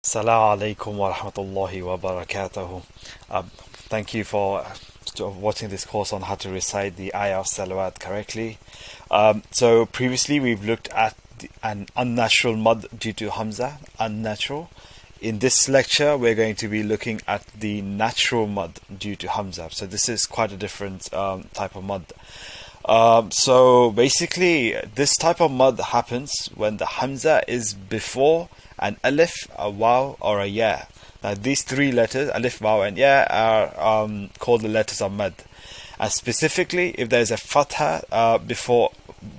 Assalamu alaikum wa rahmatullahi wa barakatuhu. Thank you for watching this course on how to recite the ayah of salawat correctly. So previously we've looked at an unnatural mud due to humza, unnatural. In this lecture we're going to be looking at the natural mud due to hamza. So this is quite a different type of mud. So basically this type of mud happens when the hamza is before an alif, a waw or a ya. Now these three letters, alif, waw and ya, are called the letters of mud. And specifically if there's a fatha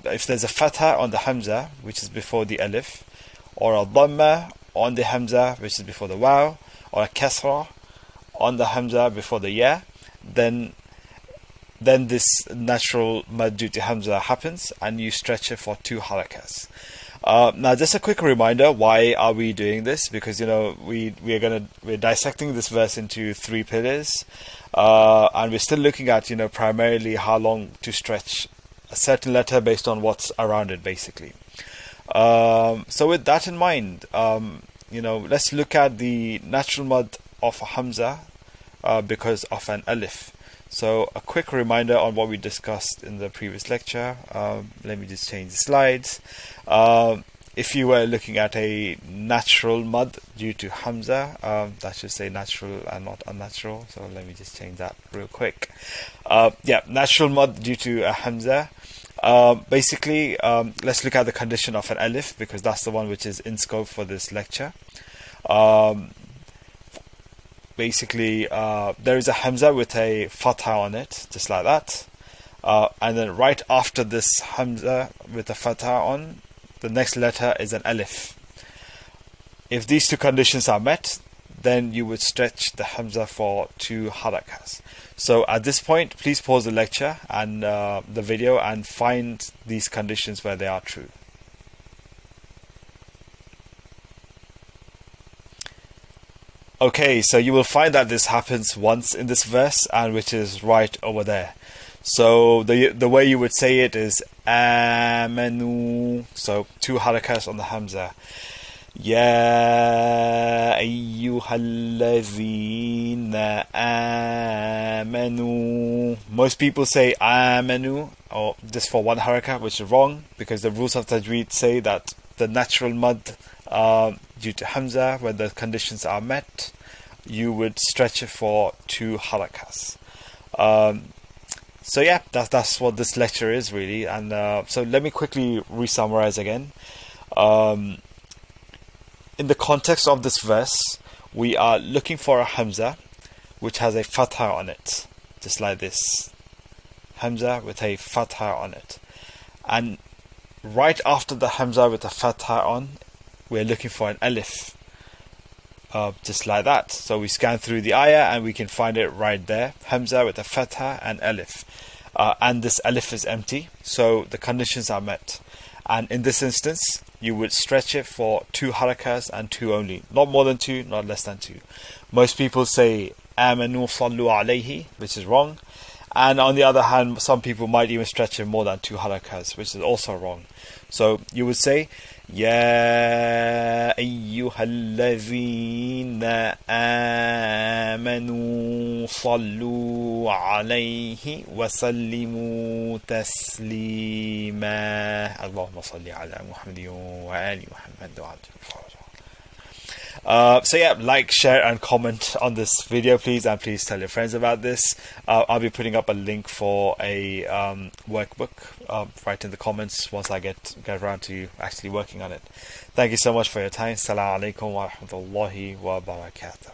if there's a fatha on the hamza, which is before the alif, or a dhamma on the hamza, which is before the waw, or a kasra on the hamza before the ya, then this natural mad due to hamza happens and you stretch it for 2 harakas. Now just a quick reminder, why are we doing this? Because we're dissecting this verse into 3 pillars, and we're still looking at primarily how long to stretch a certain letter based on what's around it basically. So with that in mind, let's look at the natural mud of hamza because of an alif. So a quick reminder on what we discussed in the previous lecture. Let me just change the slides. If you were looking at a natural mud due to hamza, that should say natural and not unnatural. So let me just change that real quick. Natural mud due to a hamza. Basically, let's look at the condition of an alif because that's the one which is in scope for this lecture. Basically, there is a hamza with a fatha on it, just like that. And then right after this hamza with a fatha on, the next letter is an alif. If these 2 conditions are met, then you would stretch the hamza for 2 harakas. So at this point, please pause the lecture and the video and find these conditions where they are true. Okay, so you will find that this happens once in this verse, and which is right over there. So the way you would say it is amanu. So 2 harakas on the hamza. Ya ayyuhalladhina amanu. Most people say amanu, or just for 1 haraka, which is wrong because the rules of tajweed say that the natural mud due to hamza, when the conditions are met, you would stretch it for 2 harakas. So yeah, that's what this lecture is really. And so let me quickly re-summarize again. In the context of this verse, we are looking for a hamza which has a fatha on it, just like this. Hamza with a fatha on it. And right after the hamza with the fatha on, we're looking for an alif, just like that. So we scan through the ayah and we can find it right there, hamza with a fatha and alif, and this alif is empty, so the conditions are met. And in this instance you would stretch it for 2 harakas and 2 only, not more than 2, not less than 2. Most people say amanu sallu alayhi, which is wrong. And on the other hand, some people might even stretch it more than 2 harakas, which is also wrong. So you would say Ya ayyuhalladhina amanu sallu alayhi wa sallimu taslima. Allahumma salli ala Muhammadin wa ali Muhammad wa so yeah, like, share and comment on this video please, and please tell your friends about this. I'll be putting up a link for a workbook right in the comments once I get around to actually working on it. Thank you so much for your time. Assalamu alaikum wa rahmatullahi wa barakatuh.